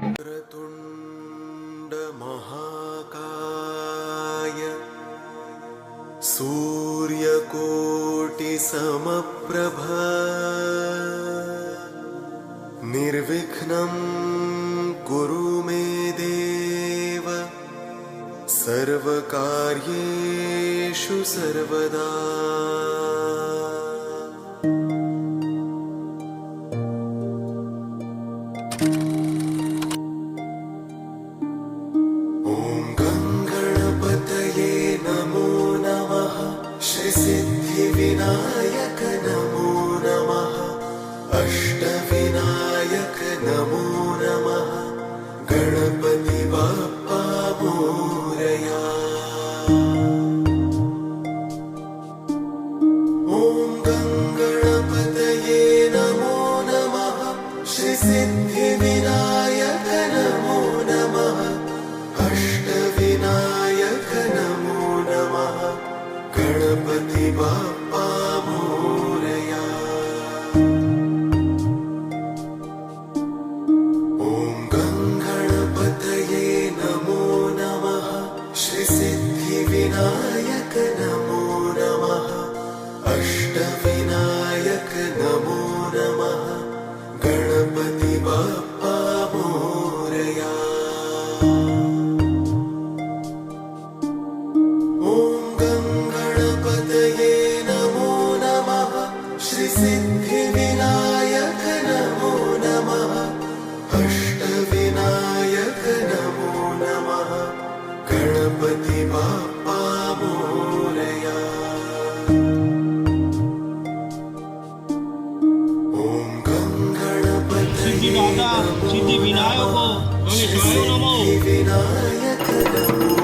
वक्रतुंड महाकाय सूर्यकोटि समप्रभ निर्विघ्नं कुरु मे देव सर्वकार्येषु सर्वदा। ॐ गणपतये नमो नमः। श्रीसिद्धिविनायक नमो नमः। अष्टविनायक नमो नमः। गणपति बाप्पा मोरया। ॐ गणपतये नमो नमः। श्रीसिद्धिविनायक नमो नमः। अष्टविनायक नमो नमः। गणपति बाप्पा मोरया। ॐ गणपतये नमो नमः। श्रीसिद्धिविनायक नमो नमः। अष्टविनायक नमो नमः। गणपति बाप्पा मोरया। ॐ गणपतये नमो नमः। श्रीसिद्धिविनायक नमो नमः। अष्टविनायक नमो नमः। गणपति बाप्पा मोरया। ॐ गणपतये सिद्धिदाता सिद्धिविनायक गणेशाय नमो। विनायक नमो